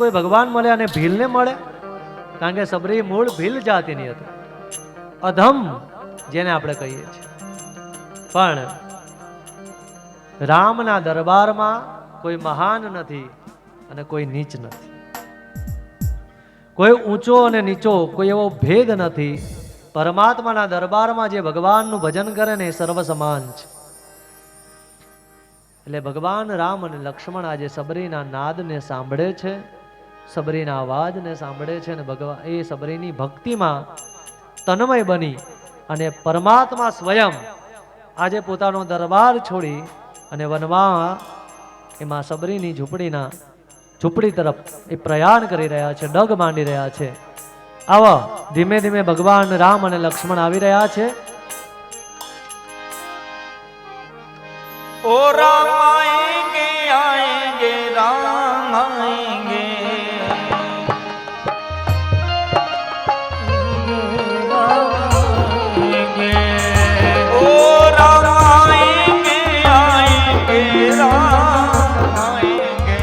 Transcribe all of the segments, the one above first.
કોઈ ભગવાન મળે અને ભીલને મળે? કારણ કે સબરી મૂળ ભીલ જાતિની હતી, અધમ જેને આપણે કહીએ છીએ. પણ રામના દરબારમાં કોઈ મહાન નથી અને કોઈ નીચ નથી, કોઈ ઊંચો અને નીચો કોઈ એવો ભેદ નથી. પરમાત્માના દરબારમાં જે ભગવાનનું ભજન કરે ને એ સર્વ સમાન છે. એટલે ભગવાન રામ અને લક્ષ્મણ આજે સબરીના નાદને સાંભળે છે, સબરીના અવાજને સાંભળે છે અને ભગવાન એ સબરીની ભક્તિમાં તન્મય બની અને પરમાત્મા સ્વયં આજે પોતાનો દરબાર છોડી અને વનમાં એમાં સબરીની ઝૂંપડી તરફ એ પ્રયાણ કરી રહ્યા છે, ડગ માંડી રહ્યા છે. આવા ધીમે ધીમે ભગવાન રામ અને લક્ષ્મણ આવી રહ્યા છે. ओ राम आएंगे आएंगे राम आएंगे, ओ राम आएंगे आएंगे राम आएंगे,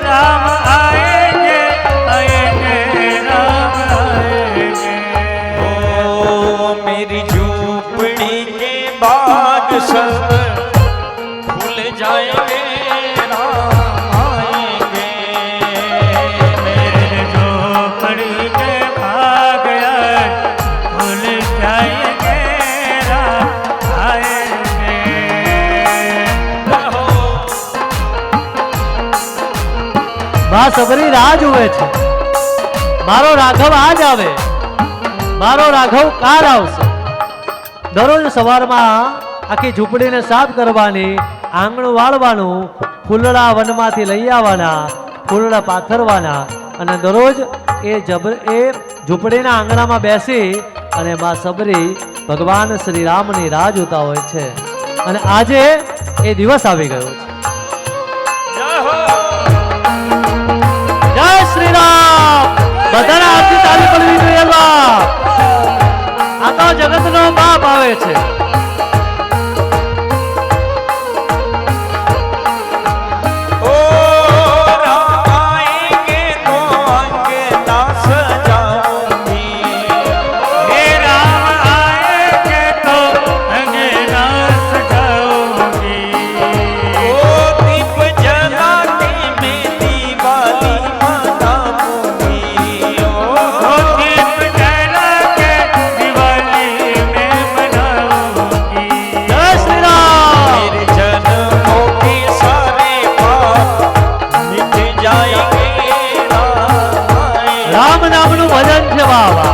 राम आएंगे आएंगे राम आएंगे. ओ मेरी झूपड़ी के बाग सब खुल जाएंगे राम आएंगे, मेरे झोपड़ी के भाग खुल जाएंगे राम आएंगे. માં સબરી રાહ જુએ છે, મારો રાઘવ આજ આવે, મારો રાઘવ કાલ આવશે. દરરોજ સવારમાં આખી ઝૂંપડીને સાફ કરવાની, આંગણું વાળવાનું, ફૂલડા વનમાંથી લઈ આવવાના, ફૂલડા પાથરવાના અને દરરોજ એ ઝૂંપડીના આંગણામાં બેસી અને માં સબરી ભગવાન શ્રી રામની રાહ જોતા હોય છે. અને આજે એ દિવસ આવી ગયો છે. જય શ્રી રામ. બધાને આરતી તાળી પડવી જોઈએ. બાપ આ તો જગતનો બાપ આવે છે. રામ નામનું ભજન છે. વાહ વાહ.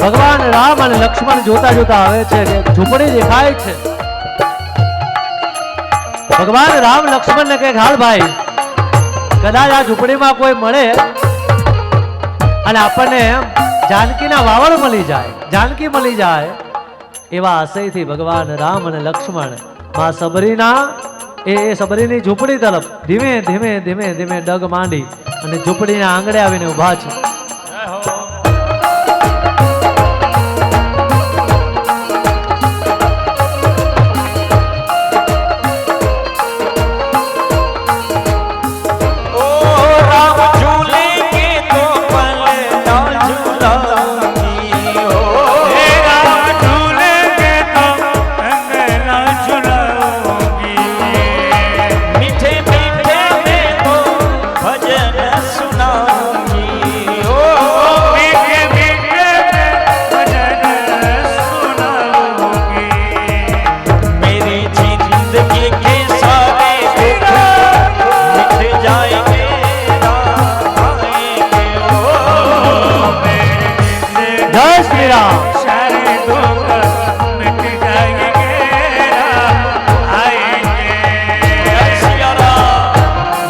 ભગવાન રામ અને લક્ષ્મણ જોતા જોતા આવે છે કે ઝૂંપડી દેખાય છે. ભગવાન રામ લક્ષ્મણ ને કહે, હાલ ભાઈ, કદાચ આ ઝૂંપડીમાં કોઈ મળે અને આપણને જાનકીના વાવડ મળી જાય, જાનકી મળી જાય, એવા આશયથી ભગવાન રામ અને લક્ષ્મણ માં સબરીની ઝૂંપડી તરફ ધીમે ધીમે ધીમે ધીમે ડગ માંડી અને ઝૂંપડીના આંગણે આવીને ઉભા છે.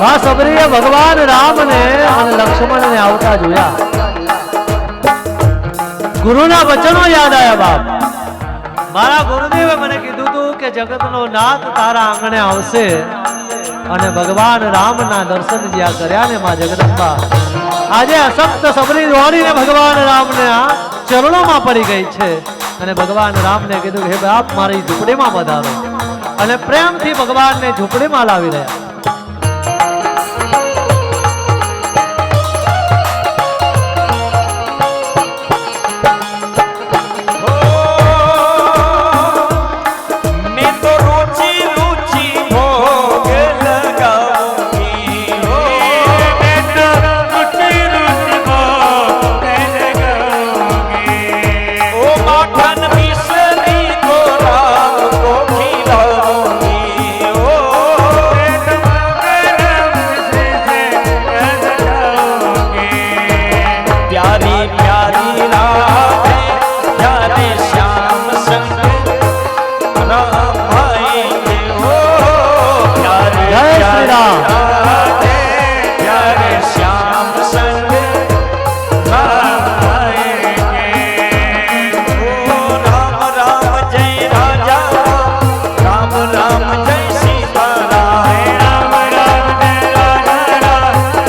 માં સબરીએ ભગવાન રામને અને લક્ષ્મણને આવતા જોયા. ગુરુના વચનો યાદ આવ્યા. બાપ, મારા ગુરુદેવે મને કીધું હતું કે જગતનો નાથ તારા આંગણે આવશે અને ભગવાન રામના દર્શન જ્યાં કર્યા ને માં જગદંબા આજે અશક્ત સબરી દોડીને ભગવાન રામને આ ચરણોમાં પડી ગઈ છે અને ભગવાન રામને કીધું હે બાપ મારી ઝૂંપડીમાં પધારો અને પ્રેમથી ભગવાનને ઝૂંપડીમાં લાવી રહ્યા मैं तो रुचि रुचि भोग लगाऊंगी हो मैं तो रुचि रुचि भोग लगाऊंगी ओ माखन मिश्री को राम को खिलाऊंगी ओ मैं तो गरम से सजाऊंगी प्यारी प्यारी राधे प्यारे श्याम संग राम आएंगे हो प्यारे जय श्री प्यारे राम। राधे प्यारे श्याम संग राम आएंगे ओ राम राम जय राजा राम राम जय सीता राम राम राम जय राजा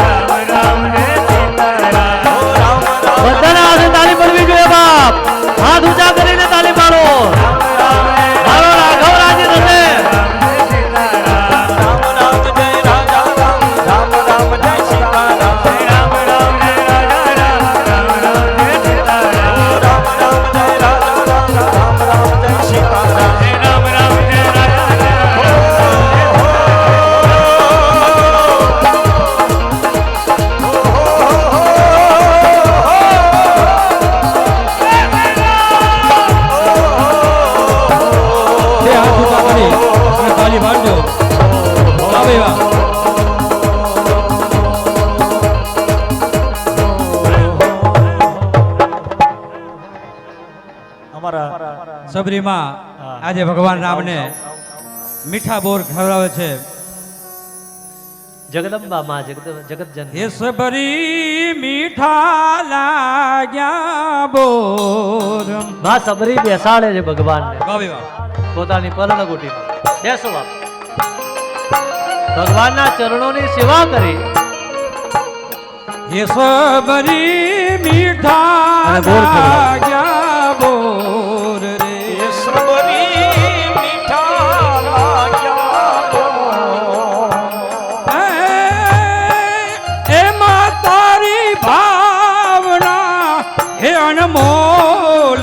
राम राम जय सीताराम ओ राम राम બધાને હાથે તાળી પડવી જોઈએ બાપ હાથ ઊંચા કરીને તાળી પાડો મારો રાઘવ રાજી થશે राम राम जय राजा राम राम राम जय सीता राम राम राम जय राजा राम राम जय सीताराम राम राम जय राजा राम राम राम जय सीता राम राम राम जय राजा राम બે હાથ ઊંચા કરી અને તાળી પાડજો આવે એવા સબરીમાં આજે ભગવાન રામને મીઠા બોર ખવડાવે છે જગદંબા માં જગતજન હે સબરી મીઠા લાગ્યા બોર માં સબરી બેસાડે છે ભગવાનને ગાવે એવા પોતાની પર્ણકુટીમાં બેસો બાપ ભગવાનના ચરણોની સેવા કરી હે સબરી મીઠા અને બોર ખવડાવે. લાગ્યા બોર રે ये सबरी मीठा लाग्या એમાં તારી ભાવના હે અનમોલ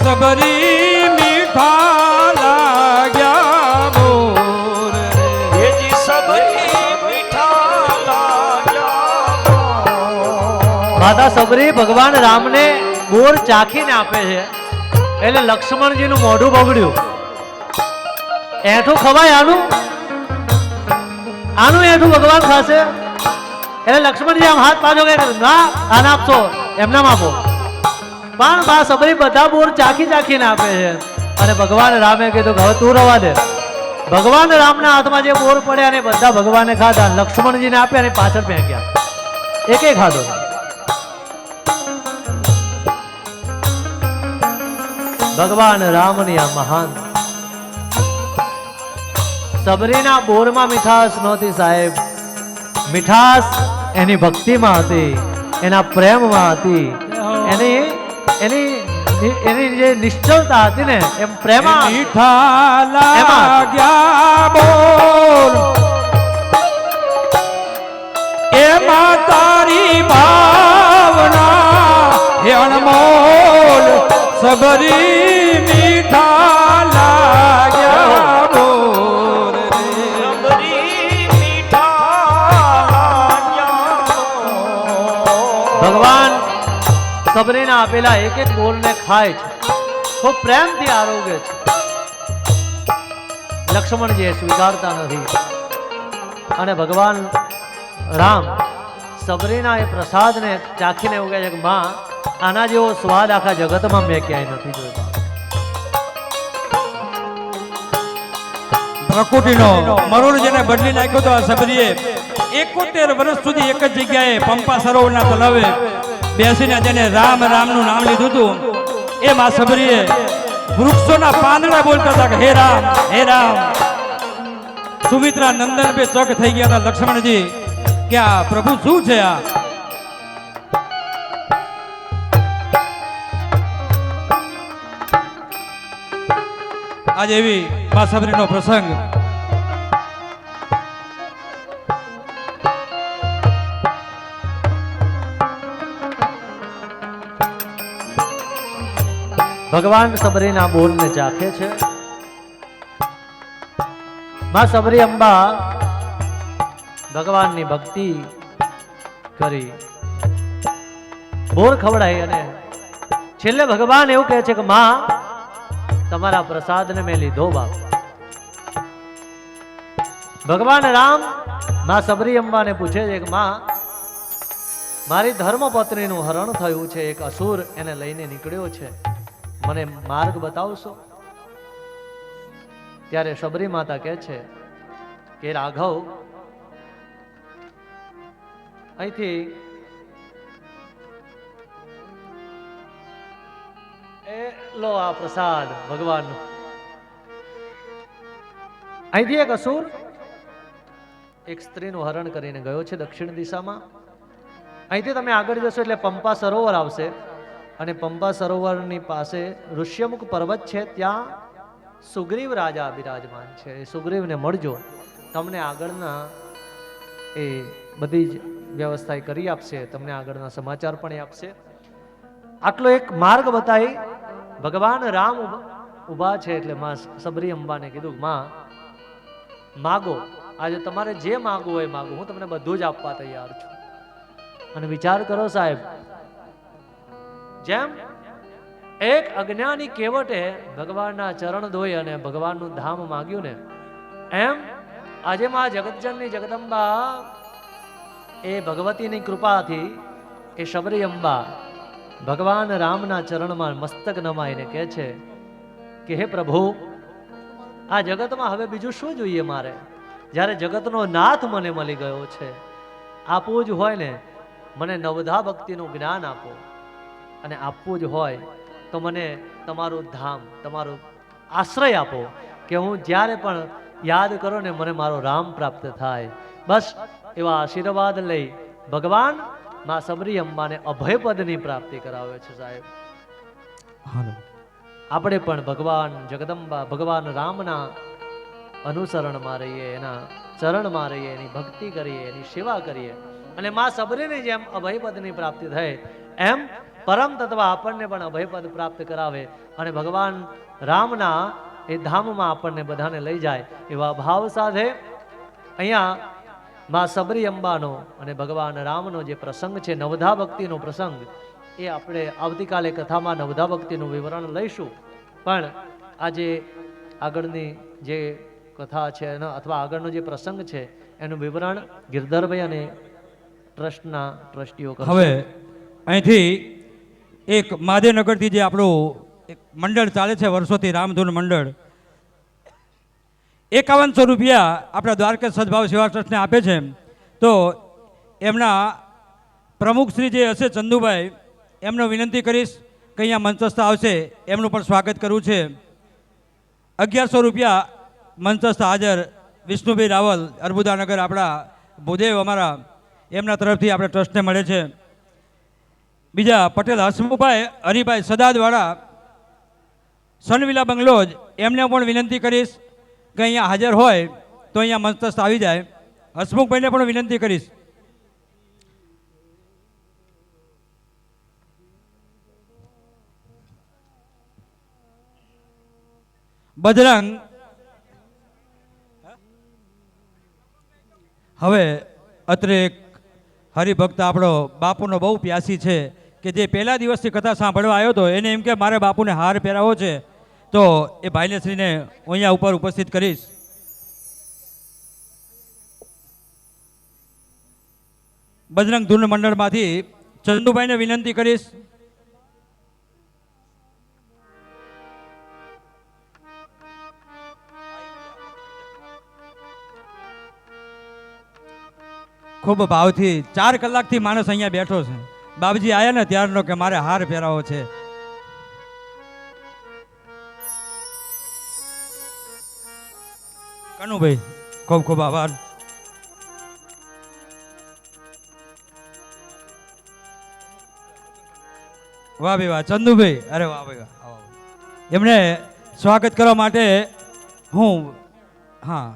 સબરી મીઠા લાગ્યા બોર રે. ये जी सबरी मीठा लाग्या માતા સબરી ભગવાન રામને બોર ચાખીને આપે છે એટલે લક્ષ્મણજીનું મોઢું બગડ્યું એઠું ખવાય આનું આનું એઠું ભગવાન ખાશે એટલે લક્ષ્મણજી આમ હાથ પાછો કે ના આને આપશો એમનામ આપો પણ બા સબરી બધા બોર ચાખી ચાખીને આપે છે અને ભગવાન રામે કીધું કે હવે તું રવા દે ભગવાન રામના હાથમાં જે બોર પડ્યા ને બધા ભગવાને ખાધા લક્ષ્મણજીને આપ્યા અને પાછળ ફેંક્યા એકે ખાધો ભગવાન રામની આ મહાન સબરીના બોરમાં મીઠાશ નહોતી સાહેબ મીઠાશ એની ભક્તિમાં હતી એના પ્રેમમાં હતી એની એની એની જે નિશ્ચલતા હતી ને એમ પ્રેમમાં મીઠા લાગ્યા બોર એમાં તારી ભાવના હે અનમોલ સબરી મીઠા લાગ્યા બોર રે. सबरी मीठा लाग्या ભગવાન સબરીના આપેલા એક એક બોલને ખાય છે ખૂબ પ્રેમથી આરોગે છે લક્ષ્મણજી સ્વીકારતા નથી અને ભગવાન રામ સબરીના એ પ્રસાદને ચાખીને એવું કહે છે કે માં આના જેવો સ્વાદ આખા જગતમાં મેં ક્યાંય નથી જોયો પ્રકૃતિનો મરોડ જેને બદલી નાખ્યો તો આ સબરીએ 71 વર્ષ સુધી એક જ જગ્યાએ પંપા સરોવરના તળાવે બેસીને જેને રામ રામનું નામ લીધું હતું એ માં સબરીએ વૃક્ષોના પાંદડા બોલતા હતા કે હે રામ સુમિત્રા નંદન બે ચક થઈ ગયા હતા લક્ષ્મણજી કે આ પ્રભુ શું છે આ આજે એવી મા સબરીનો પ્રસંગ ભગવાન સબરીના બોલને ચાખે છે. માં સબરી અંબા ભગવાનની ભક્તિ કરી બોર ખવડાવી અને છેલ્લે ભગવાન એવું કહે છે કે માં તમારા પ્રસાદને મેં લીધો બાપ. ભગવાન રામ માં સબરી અંબાને પૂછે છે કે માં મારી ધર્મપત્નીનું હરણ થયું છે, એક અસુર એને લઈને નીકળ્યો છે, મને માર્ગ બતાવશો? ત્યારે સબરી માતા કહે છે કે રાઘવ અહીંથી એ લો આ પ્રસાદ ભગવાનનો. અહીંથી એક અસુર એક સ્ત્રીનું હરણ કરીને ગયો છે દક્ષિણ દિશામાં. અહીંથી તમે આગળ જશો એટલે પંપા સરોવર આવશે અને પંપા સરોવરની પાસે ઋષ્યમુખ પર્વત છે, ત્યાં સુગ્રીવ રાજા બિરાજમાન છે. એ સુગ્રીવને મળજો, તમને આગળના એ બધી જ વ્યવસ્થા એ કરી આપશે, તમને આગળના સમાચાર પણ એ આપશે. આટલો એક માર્ગ બતાવી ભગવાન રામ ઊભા છે એટલે માં સબરી અંબાને કીધું માં માગો, આજે તમારે જે માગવું હોય માગો, હું તમને બધું જ આપવા તૈયાર છું. અને વિચાર કરો સાહેબ, જેમ એક અજ્ઞાની કેવટે ભગવાનના ચરણ ધોઈ અને ભગવાનનું ધામ માગ્યું ને, એમ આજે માં જગતજનની જગદંબા એ ભગવતીની કૃપાથી એ સબરી અંબા ભગવાન રામના ચરણમાં મસ્તક નમાઈને કહે છે કે હે પ્રભુ, આ જગતમાં હવે બીજું શું જોઈએ મારે? જ્યારે જગતનો નાથ મને મળી ગયો છે, આપવું જ હોય ને મને નવધા ભક્તિનું જ્ઞાન આપો, અને આપવું જ હોય તો મને તમારું ધામ, તમારો આશ્રય આપો કે હું જ્યારે પણ યાદ કરો ને મને મારો રામ પ્રાપ્ત થાય. બસ એવા આશીર્વાદ લઈ ભગવાન માં સબરી અંબાને અભયપદની પ્રાપ્તિ કરાવે છે સાહેબ. આપણે પણ ભગવાન જગદંબા ભગવાન રામના અનુસરણમાં રહીએ, એના ચરણમાં રહીએ, એની ભક્તિ કરીએ, એની સેવા કરીએ, અને માં સબરીની જેમ અભયપદની પ્રાપ્તિ થાય એમ પરમ તત્વ આપણને પણ અભયપદ પ્રાપ્ત કરાવે અને ભગવાન રામના એ ધામમાં આપણને બધાને લઈ જાય એવા ભાવ સાથે અહીંયા માં સબરી અંબાનો અને ભગવાન રામનો જે પ્રસંગ છે, નવધા ભક્તિનો પ્રસંગ, એ આપણે આવતીકાલે કથામાં નવધા ભક્તિનું વિવરણ લઈશું. પણ આજે આગળની જે કથા છે અથવા આગળનો જે પ્રસંગ છે એનું વિવરણ ગિરધરભાઈ અને ટ્રસ્ટના ટ્રસ્ટીઓ કરશે. હવે અહીંથી એક મહાદેવનગરથી જે આપણું એક મંડળ ચાલે છે વર્ષોથી, રામધૂન મંડળ, 5100 રૂપિયા આપણા દ્વારકા સદભાવ સેવા ટ્રસ્ટને આપે છે. તો એમના પ્રમુખ શ્રી જે હશે ચંદુભાઈ, એમનો વિનંતી કરીશ કે અહીંયા મંચસ્થ આવશે, એમનું પણ સ્વાગત કરવું છે. 1100 રૂપિયા મંચસ્થ હાજર વિષ્ણુભાઈ રાવલ, અર્બુદાનગર, આપણા ભૂદેવ અમારા, એમના તરફથી આપણે ટ્રસ્ટને મળે છે. બીજા પટેલ હસમુખભાઈ હરિભાઈ સદાદવાળા, સનવિલા બંગલોજ, એમને પણ વિનંતી કરીશ કે અહીંયા હાજર હોય તો અહીંયા મંચસ્થ આવી જાય. હસમુખભાઈને પણ વિનંતી કરીશ. બજરંગ, હવે અત્રે એક હરિભક્ત આપણો બાપુનો બહુ પ્યાસી છે કે જે પહેલા દિવસથી કથા સાંભળવા આવ્યો હતો, એને એમ કે મારે બાપુને હાર પહેરાવો છે, તો એ ભાઈને શ્રીને અહીંયા ઉપર ઉપસ્થિત કરીશ. બજરંગ ધૂન મંડળમાંથી ચંદુભાઈને વિનંતી કરીશ. ખૂબ ભાવથી 4 કલાકથી માણસ અહીંયા બેઠો છે. બાબજી આયા ને ત્યારનો કે મારે હાર પહેરાવો છે. કનુભાઈ ખૂબ ખૂબ આભાર. વાહ ભાઈ વાહ, ચંદુભાઈ, અરે વાહ ભાઈ વાહ, આવો. એમને સ્વાગત કરવા માટે હું હા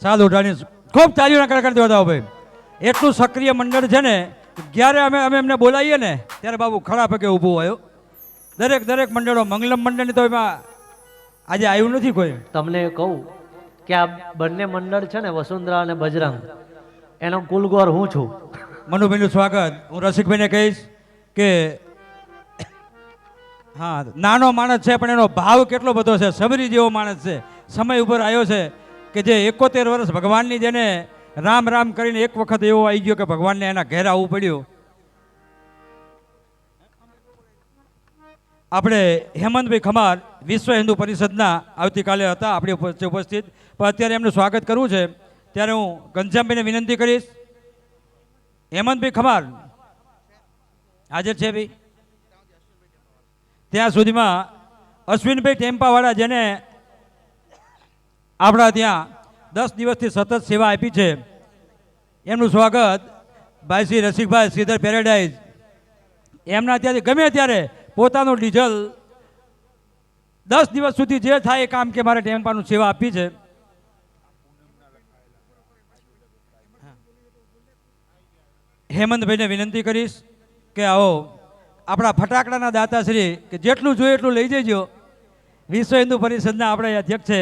ચાલ ઉઠાડી ખૂબ તાળીઓના કડકડ દેવા દાઓ ભાઈ. એટલું સક્રિય મંડળ છે ને, જ્યારે અમે અમે એમને બોલાવીએ ને ત્યારે બાબુ ખડા પગે ઊભું હોય. દરેક મંડળો, મંગલમ મંડળની તો એમાં આજે આવ્યું નથી કોઈ. તમને કહું કે આ બંને મંડળ છે ને, વસુંધરા અને બજરંગ, એનો કુલગોર હું છું. મનુભાઈનું સ્વાગત. હું રસિકભાઈને કહીશ કે હા, નાનો માણસ છે પણ એનો ભાવ કેટલો બધો છે. સબરી જેવો માણસ છે. સમય ઉપર આવ્યો છે કે જે 71 વર્ષ ભગવાનની જેને રામ રામ કરીને એક વખત એવો આવી ગયો કે ભગવાનને એના ઘેર આવવું પડ્યું. આપણે હેમંતભાઈ ખમાર વિશ્વ હિન્દુ પરિષદના આવતીકાલે હતા આપણી વચ્ચે ઉપસ્થિત, પણ અત્યારે એમનું સ્વાગત કરવું છે ત્યારે હું ઘનશ્યામભાઈને વિનંતી કરીશ. હેમંતભાઈ ખમાર હાજર છે ભાઈ? ત્યાં સુધીમાં અશ્વિનભાઈ ટેમ્પાવાળા, જેને આપણા ત્યાં 10 દિવસથી સતત સેવા આપી છે, એમનું સ્વાગત ભાઈ શ્રી રસિકભાઈ શ્રીધર પેરેડાઇઝ. એમના ત્યાંથી ગમે ત્યારે પોતાનું ડીઝલ 10 દિવસ સુધી જે થાય એ કામ કે મારે ટેમ્પાનું સેવા આપી છે. હેમંતભાઈને વિનંતી કરીશ કે આવો આપણા ફટાકડાના દાતાશ્રી, કે જેટલું જોઈએ એટલું લઈ જજો. વિશ્વ હિન્દુ પરિષદના આપણે અધ્યક્ષ છે,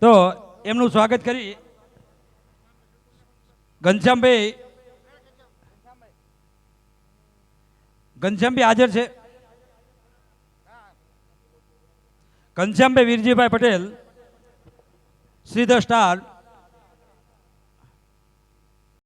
તો એમનું સ્વાગત કરી. ઘનશ્યામભાઈ હાજર છે? ઘનશ્યામભાઈ વીરજીભાઈ પટેલ, શ્રીધર સ્ટાર,